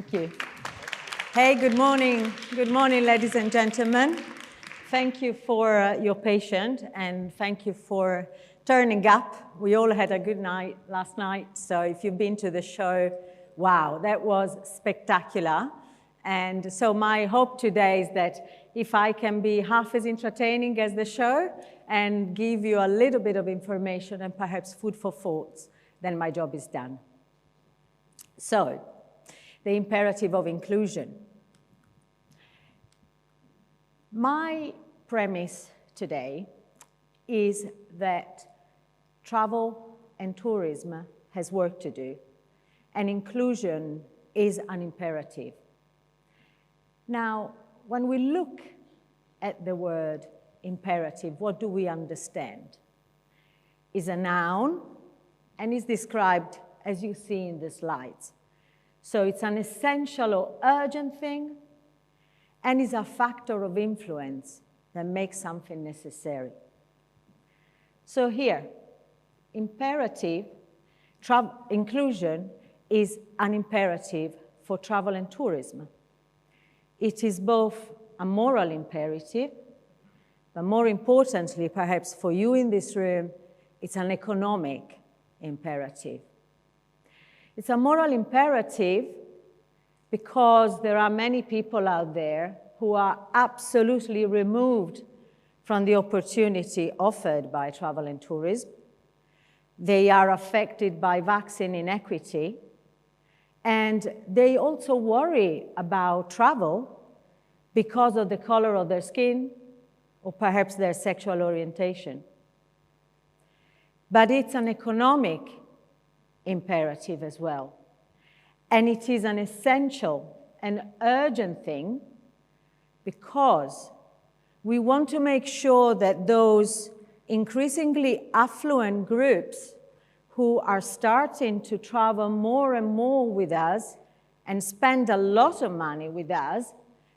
Thank you. Hey, good morning. Good morning, ladies and gentlemen. Thank you for your patience, and thank you for turning up. We all had a good night last night, so if you've been to the show, wow, that was spectacular. And so my hope today is that if I can be half as entertaining as the show and give you a little bit of information and perhaps food for thoughts, then my job is done. So, the imperative of inclusion. My premise today is that travel and tourism has work to do, and inclusion is an imperative. Now, when we look at the word imperative, what do we understand? It's a noun and is described as you see in the slides. So it's an essential or urgent thing, and is a factor of influence that makes something necessary. So here, imperative, inclusion is an imperative for travel and tourism. It is both a moral imperative, but more importantly, perhaps for you in this room, it's an economic imperative. It's a moral imperative because there are many people out there who are absolutely removed from the opportunity offered by travel and tourism. They are affected by vaccine inequity, and they also worry about travel because of the color of their skin or perhaps their sexual orientation. But it's an economic imperative as well. And it is an essential and urgent thing because we want to make sure that those increasingly affluent groups who are starting to travel more and more with us and spend a lot of money with us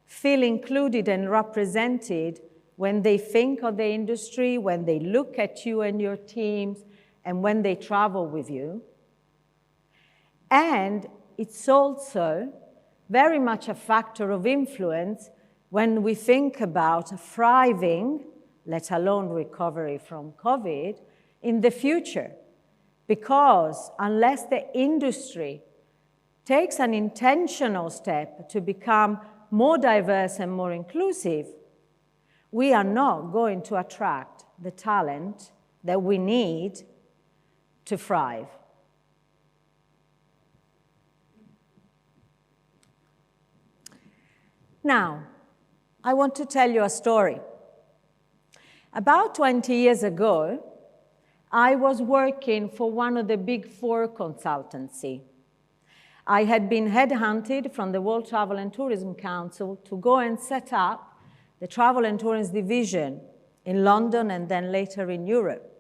feel included and represented when they think of the industry, when they look at you and your teams, and when they travel with you. And it's also very much a factor of influence when we think about thriving, let alone recovery from COVID, in the future. Because unless the industry takes an intentional step to become more diverse and more inclusive, we are not going to attract the talent that we need to thrive. Now, I want to tell you a story. About 20 years ago, I was working for one of the big four consultancy. I had been headhunted from the World Travel and Tourism Council to go and set up the Travel and Tourism division in London and then later in Europe.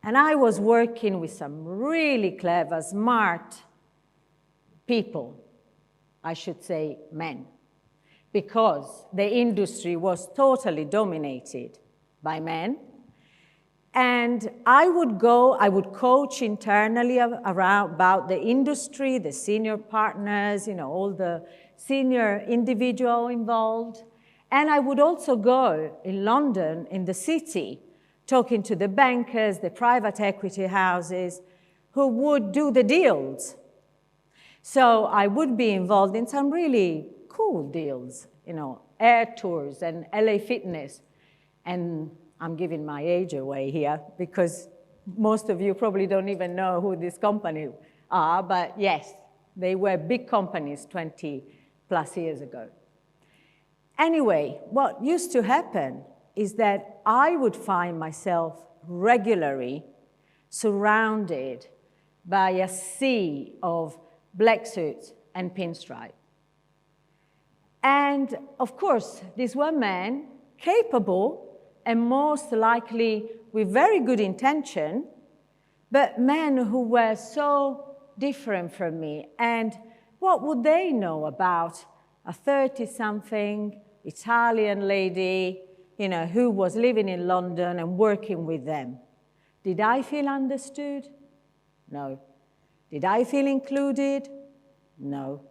And I was working with some really clever, smart people, I should say men, because the industry was totally dominated by men. And I would coach internally about the industry, the senior partners, all the senior individual involved. And I would also go in London, in the city, talking to the bankers, the private equity houses, who would do the deals. So I would be involved in some really cool deals, air tours and LA Fitness. And I'm giving my age away here because most of you probably don't even know who these companies are, but yes, they were big companies 20 plus years ago. Anyway, what used to happen is that I would find myself regularly surrounded by a sea of black suits and pinstripe. And of course, these were men capable and most likely with very good intention, but men who were so different from me. And what would they know about a 30-something Italian lady, who was living in London and working with them? Did I feel understood? No. Did I feel included? No.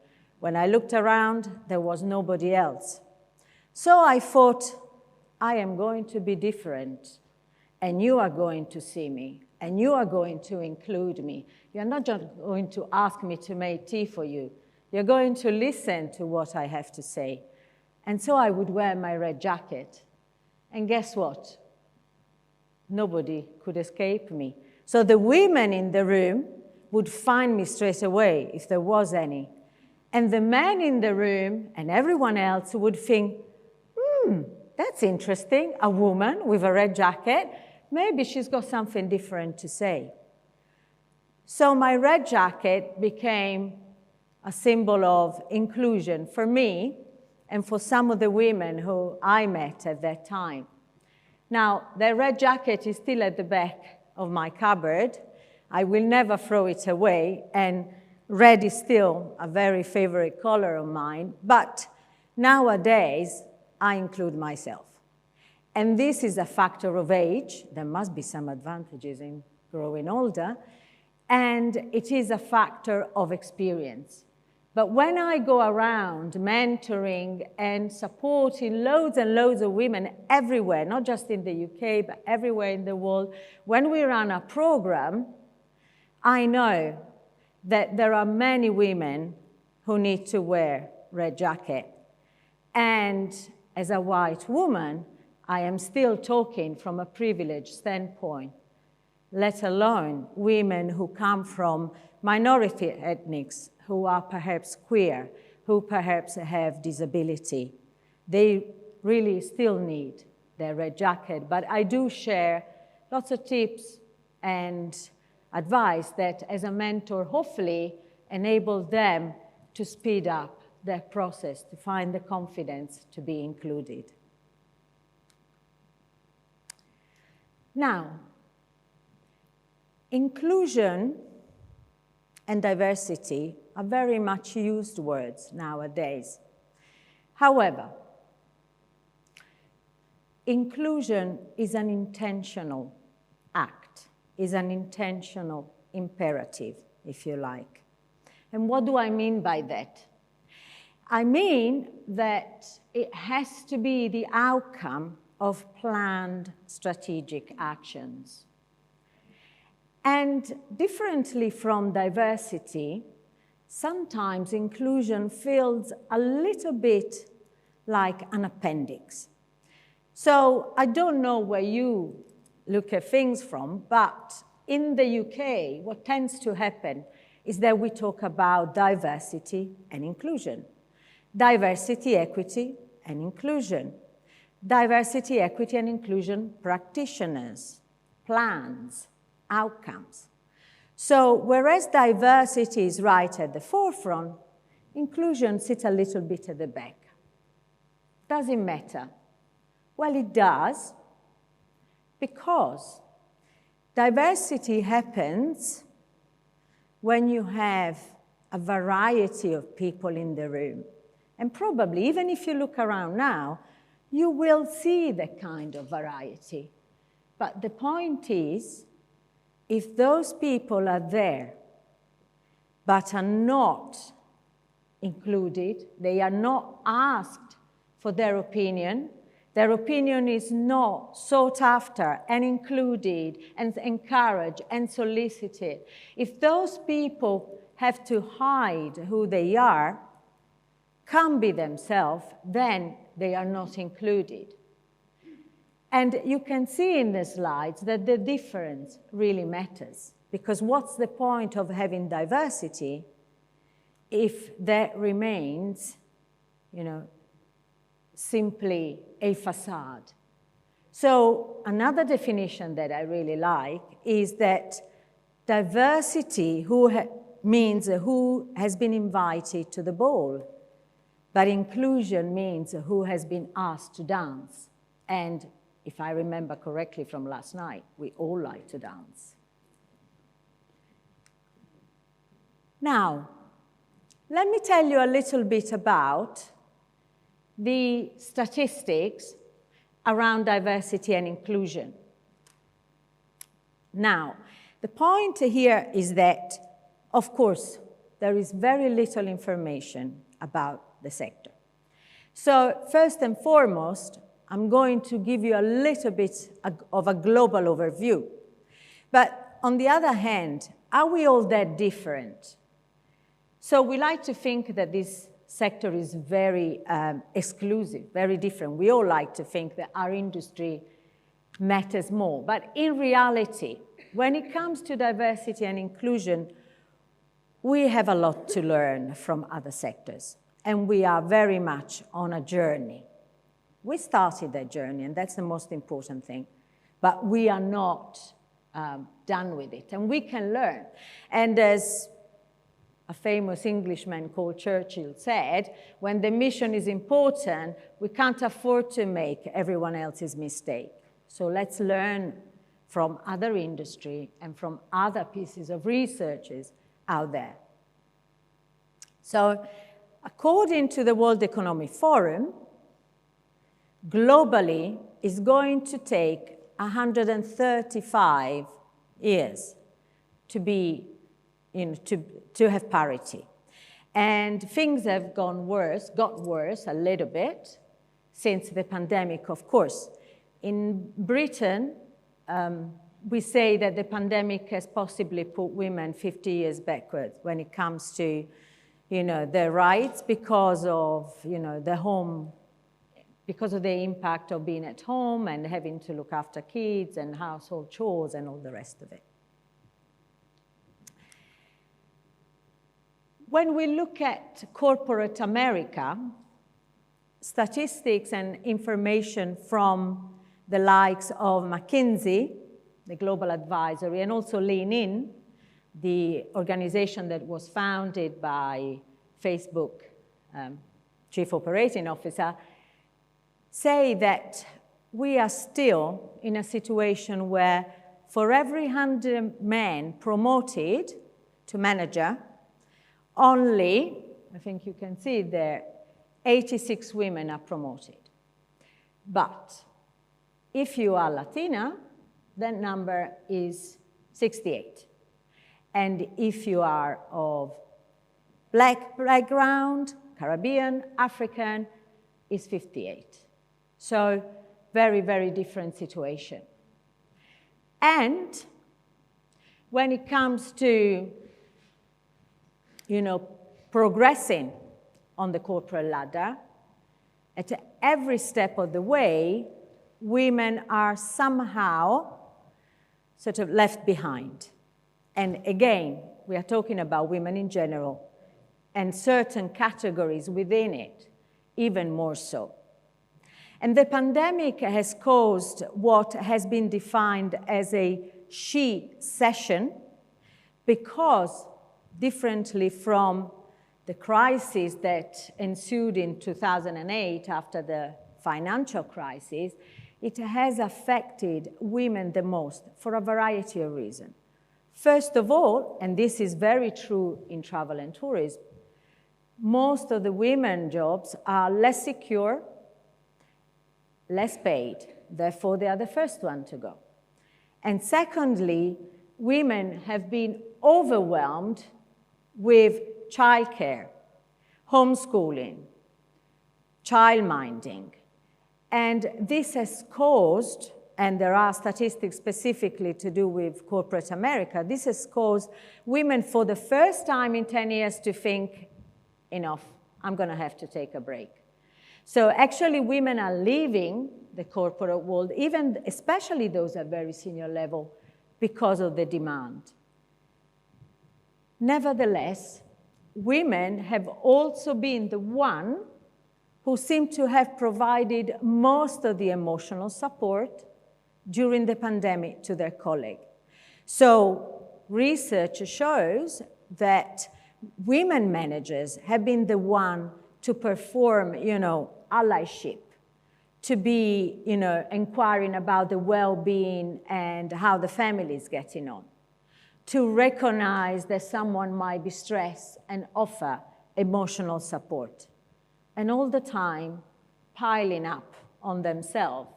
When I looked around, there was nobody else. So I thought, I am going to be different, and you are going to see me, and you are going to include me. You're not just going to ask me to make tea for you. You're going to listen to what I have to say. And so I would wear my red jacket. And guess what? Nobody could escape me. So the women in the room would find me straight away, if there was any. And the men in the room and everyone else would think, that's interesting, a woman with a red jacket. Maybe she's got something different to say. So my red jacket became a symbol of inclusion for me and for some of the women who I met at that time. Now, the red jacket is still at the back of my cupboard. I will never throw it away, and red is still a very favorite color of mine, but nowadays, I include myself. And this is a factor of age. There must be some advantages in growing older, and it is a factor of experience. But when I go around mentoring and supporting loads and loads of women everywhere, not just in the UK, but everywhere in the world, when we run a program, I know that there are many women who need to wear red jacket. And as a white woman, I am still talking from a privileged standpoint, let alone women who come from minority ethnics, who are perhaps queer, who perhaps have disability. They really still need their red jacket, but I do share lots of tips and advice that as a mentor hopefully enable them to speed up their process, to find the confidence to be included. Now, inclusion and diversity are very much used words nowadays. However, inclusion is an intentional act, is an intentional imperative, if you like. And what do I mean by that? I mean that it has to be the outcome of planned strategic actions. And differently from diversity, sometimes inclusion feels a little bit like an appendix. So I don't know where you look at things from, but in the UK, what tends to happen is that we talk about diversity and inclusion. Diversity, equity, and inclusion. Diversity, equity, and inclusion practitioners, plans, outcomes. So whereas diversity is right at the forefront, inclusion sits a little bit at the back. Does it matter? Well, it does, because diversity happens when you have a variety of people in the room. And probably, even if you look around now, you will see that kind of variety. But the point is, if those people are there, but are not included, they are not asked for their opinion is not sought after and included and encouraged and solicited. If those people have to hide who they are, can't be themselves, then they are not included. And you can see in the slides that the difference really matters, because what's the point of having diversity if that remains, simply a facade? So another definition that I really like is that diversity means who has been invited to the ball, but inclusion means who has been asked to dance. And if I remember correctly from last night, we all like to dance. Now, let me tell you a little bit about the statistics around diversity and inclusion. Now, the point here is that, of course, there is very little information about the sector. So first and foremost, I'm going to give you a little bit of a global overview. But on the other hand, are we all that different? So we like to think that this sector is very exclusive, very different. We all like to think that our industry matters more. But in reality, when it comes to diversity and inclusion, we have a lot to learn from other sectors. And we are very much on a journey. We started that journey, and that's the most important thing. But we are not done with it, and we can learn. And as a famous Englishman called Churchill said, when the mission is important, we can't afford to make everyone else's mistake. So let's learn from other industry and from other pieces of researches out there. So according to the World Economic Forum, globally it's going to take 135 years to be to have parity. And things have got worse a little bit since the pandemic, of course. In Britain, we say that the pandemic has possibly put women 50 years backwards when it comes to, their rights because of, because of the impact of being at home and having to look after kids and household chores and all the rest of it. When we look at corporate America, statistics and information from the likes of McKinsey, the global advisory, and also Lean In, the organization that was founded by Facebook chief operating officer, say that we are still in a situation where for every 100 men promoted to manager, only, I think you can see there, 86 women are promoted. But if you are Latina, that number is 68. And if you are of Black background, Caribbean, African, is 58. So very, very different situation. And when it comes to progressing on the corporate ladder, at every step of the way, women are somehow sort of left behind. And again, we are talking about women in general, and certain categories within it, even more so. And the pandemic has caused what has been defined as a she session, because differently from the crisis that ensued in 2008 after the financial crisis, it has affected women the most for a variety of reasons. First of all, and this is very true in travel and tourism, most of the women jobs are less secure, less paid, therefore they are the first one to go. And secondly, women have been overwhelmed with childcare, homeschooling, childminding. And this has caused, and there are statistics specifically to do with corporate America, this has caused women for the first time in 10 years to think, enough, I'm going to have to take a break. So actually women are leaving the corporate world, even especially those at very senior level, because of the demand. Nevertheless, women have also been the one who seem to have provided most of the emotional support during the pandemic to their colleagues. So research shows that women managers have been the one to perform, allyship, to be, inquiring about the well-being and how the family is getting on, to recognize that someone might be stressed and offer emotional support, and all the time piling up on themselves,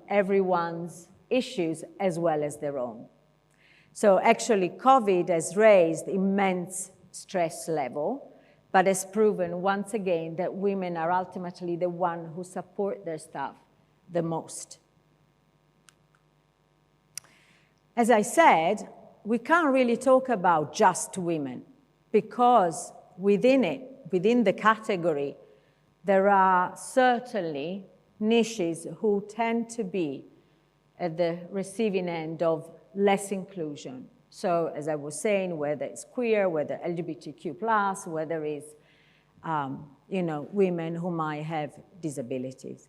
everyone's issues as well as their own. So actually COVID has raised immense stress level, but has proven once again that women are ultimately the one who support their staff the most. As I said, we can't really talk about just women because within it, within the category, there are certainly niches who tend to be at the receiving end of less inclusion. So as I was saying, whether it's queer, whether LGBTQ+, whether it's women who might have disabilities.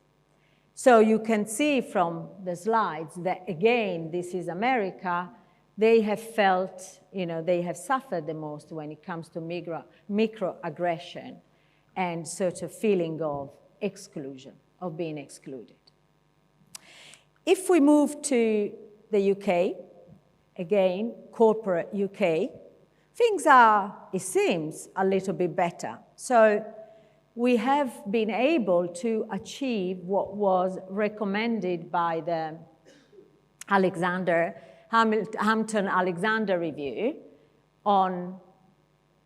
So you can see from the slides that, again, this is America. They have felt, they have suffered the most when it comes to microaggression and sort of feeling of exclusion, of being excluded. If we move to the UK, again, corporate UK, things are, it seems, a little bit better. So we have been able to achieve what was recommended by the Hampton-Alexander review on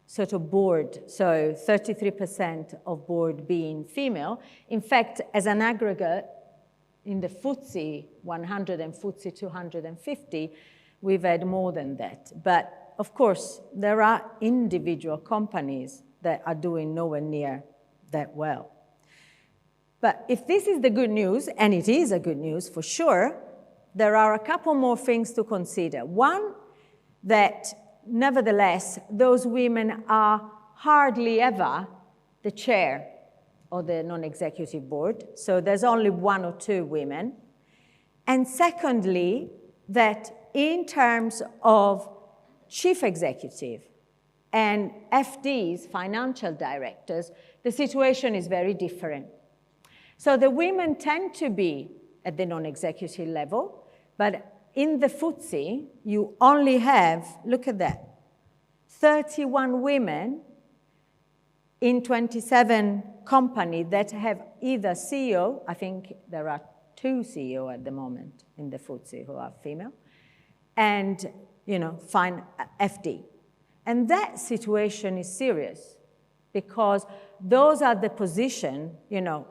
sort of board, so 33% of board being female. In fact, as an aggregate, in the FTSE 100 and FTSE 250, we've had more than that. But of course, there are individual companies that are doing nowhere near that well. But if this is the good news, and it is a good news for sure, there are a couple more things to consider. One, that nevertheless, those women are hardly ever the chair of the non-executive board. So there's only 1 or 2 women. And secondly, that in terms of chief executive and FDs, financial directors, the situation is very different. So the women tend to be at the non-executive level, but in the FTSE, you only have, look at that, 31 women in 27 companies that have either CEO, I think there are 2 CEO at the moment in the FTSE who are female, and FD. And that situation is serious because those are the positions,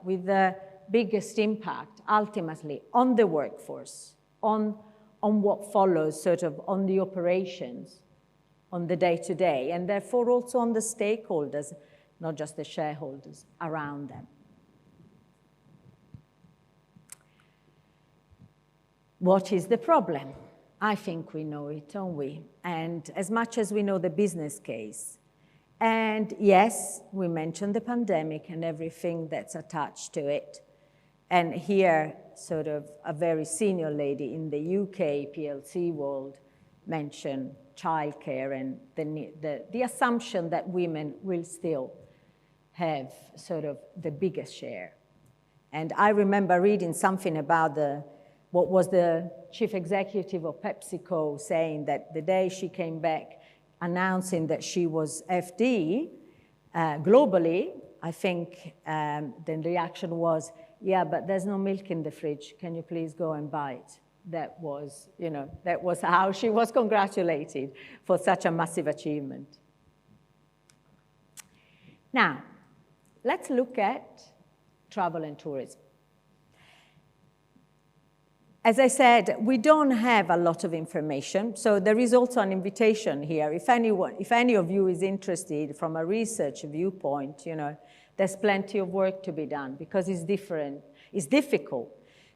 with the biggest impact ultimately on the workforce, on what follows sort of on the operations, on the day-to-day, and therefore also on the stakeholders, not just the shareholders around them. What is the problem? I think we know it, don't we? And as much as we know the business case. And yes, we mentioned the pandemic and everything that's attached to it. And here, sort of a very senior lady in the UK PLC world mentioned childcare and the assumption that women will still have sort of the biggest share. And I remember reading something about what was the chief executive of PepsiCo saying that the day she came back announcing that she was FD globally, I think the reaction was, yeah, but there's no milk in the fridge. Can you please go and buy it? That was, that was how she was congratulated for such a massive achievement. Now, let's look at travel and tourism. As I said, we don't have a lot of information, so there is also an invitation here. If any of you is interested from a research viewpoint, there's plenty of work to be done because it's difficult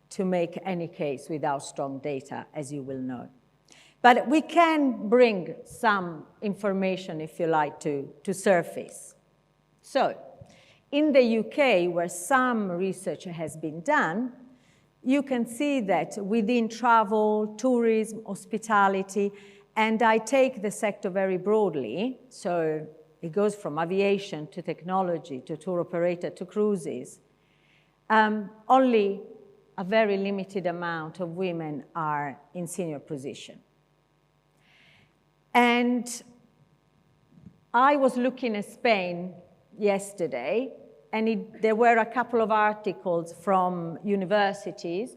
to make any case without strong data, as you will know. But we can bring some information, if you like, to surface. So, in the UK, where some research has been done, you can see that within travel, tourism, hospitality, and I take the sector very broadly, so it goes from aviation to technology to tour operator to cruises, only a very limited amount of women are in senior position. And I was looking at Spain yesterday, and there were a couple of articles from universities.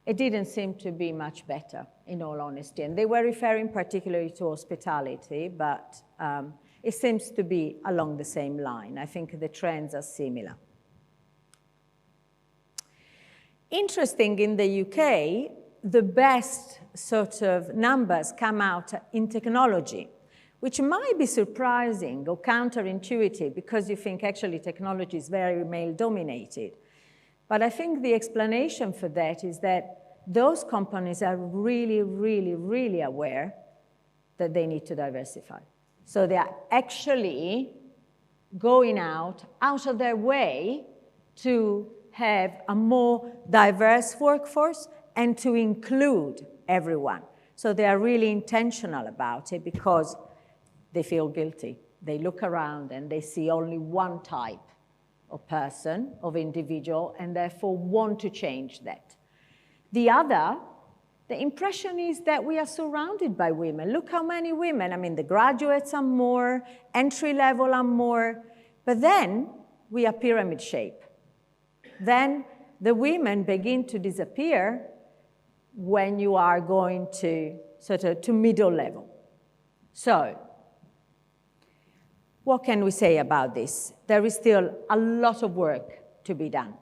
It didn't seem to be much better, in all honesty. And they were referring particularly to hospitality, but it seems to be along the same line. I think the trends are similar. Interesting, in the UK, the best sort of numbers come out in technology, which might be surprising or counterintuitive because you think actually technology is very male-dominated. But I think the explanation for that is that those companies are really, really, really aware that they need to diversify. So they are actually going out of their way to have a more diverse workforce and to include everyone. So they are really intentional about it because they feel guilty. They look around and they see only one type of person, of individual, and therefore want to change that. The other, the impression is that we are surrounded by women. Look how many women. I mean, the graduates are more, entry level are more, but then we are pyramid shape. Then the women begin to disappear when you are going to sort of to middle level. So, what can we say about this? There is still a lot of work to be done.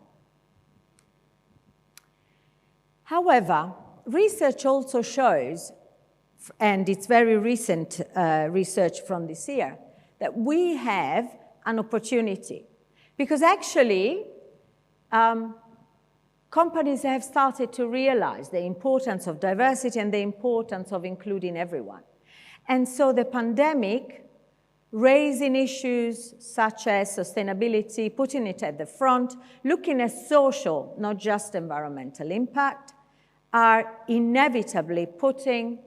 However, research also shows, and it's very recent research from this year, that we have an opportunity. Because actually, companies have started to realize the importance of diversity and the importance of including everyone. And so the pandemic, raising issues such as sustainability, putting it at the front, looking at social, not just environmental impact, are inevitably putting,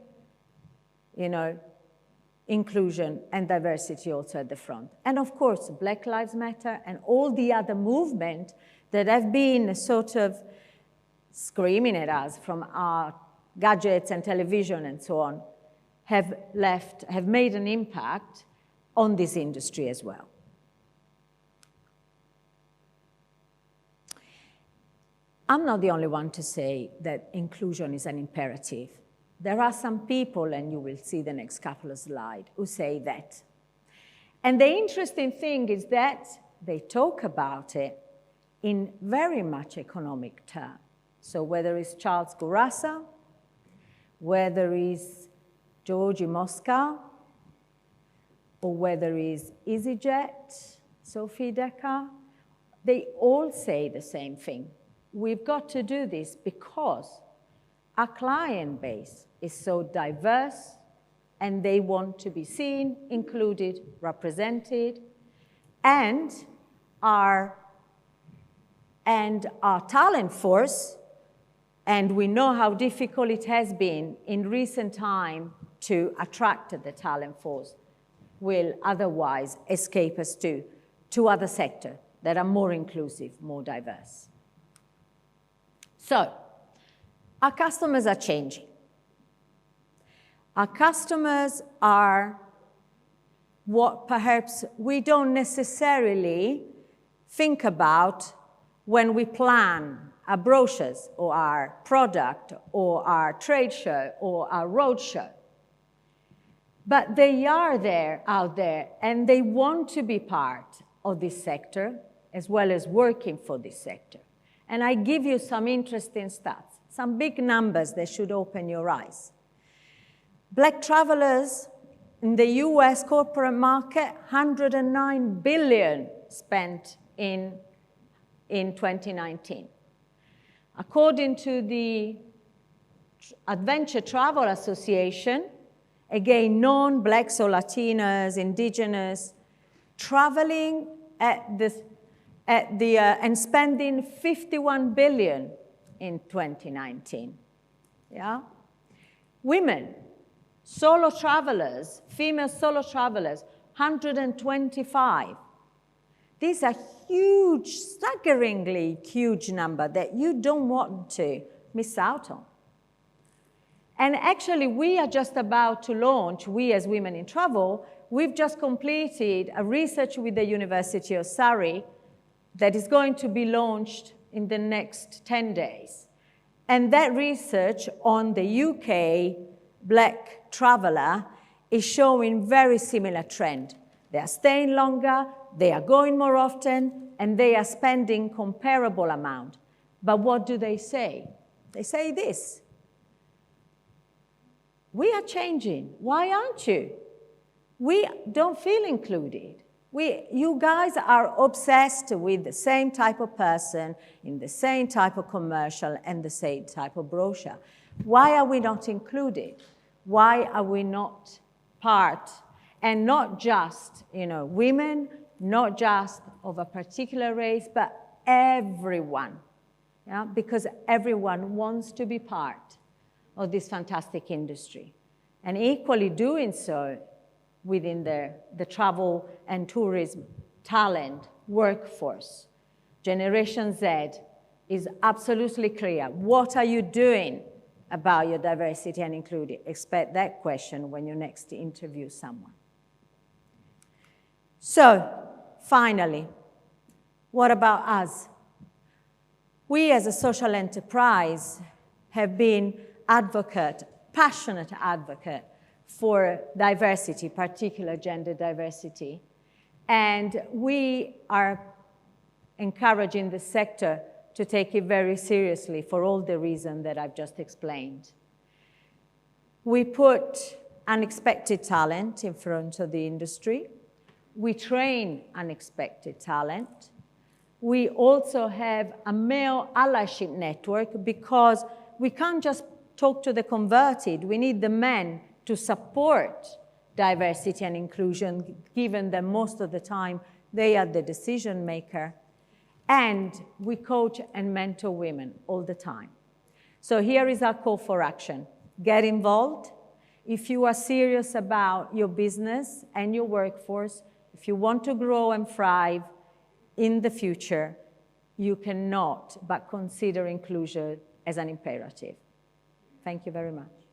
inclusion and diversity also at the front. And of course, Black Lives Matter and all the other movements that have been sort of screaming at us from our gadgets and television and so on, have made an impact on this industry as well. I'm not the only one to say that inclusion is an imperative. There are some people, and you will see the next couple of slides, who say that. And the interesting thing is that they talk about it in very much economic terms. So whether it's Charles Gurasa, whether it's Georgi Mosca, or whether it's EasyJet, Sophie Decker, they all say the same thing. We've got to do this because our client base is so diverse and they want to be seen, included, represented, and our talent force, and we know how difficult it has been in recent time to attract the talent force, will otherwise escape us to other sectors that are more inclusive, more diverse. So, our customers are changing. Our customers are what perhaps we don't necessarily think about when we plan our brochures or our product or our trade show or our road show. But they are there, out there, and they want to be part of this sector as well as working for this sector. And I give you some interesting stats, some big numbers that should open your eyes. Black travelers in the US corporate market, $109 billion spent in 2019. According to the Adventure Travel Association, again, non-Blacks or Latinas, indigenous, traveling and spending $51 billion in 2019. Yeah? Women, solo travelers, female solo travelers, 125. These are huge, staggeringly huge number that you don't want to miss out on. And actually, we are just about to launch, we as Women in Travel, we've just completed a research with the University of Surrey that is going to be launched in the next 10 days. And that research on the UK Black traveler is showing very similar trend. They are staying longer, they are going more often, and they are spending comparable amount. But what do they say? They say this: we are changing. Why aren't you? We don't feel included. You guys are obsessed with the same type of person, in the same type of commercial, and the same type of brochure. Why are we not included? Why are we not part? And not just, women, not just of a particular race, but everyone. Yeah? Because everyone wants to be part of this fantastic industry. And equally doing so within the travel and tourism talent workforce. Generation Z is absolutely clear. What are you doing about your diversity and inclusion? Expect that question when you next interview someone. So, finally, what about us? We as a social enterprise have been passionate advocate for diversity, particular gender diversity. And we are encouraging the sector to take it very seriously for all the reasons that I've just explained. We put unexpected talent in front of the industry. We train unexpected talent. We also have a male allyship network because we can't just talk to the converted. We need the men to support diversity and inclusion, given that most of the time they are the decision maker. And we coach and mentor women all the time. So here is our call for action. Get involved. If you are serious about your business and your workforce, if you want to grow and thrive in the future, you cannot but consider inclusion as an imperative. Thank you very much.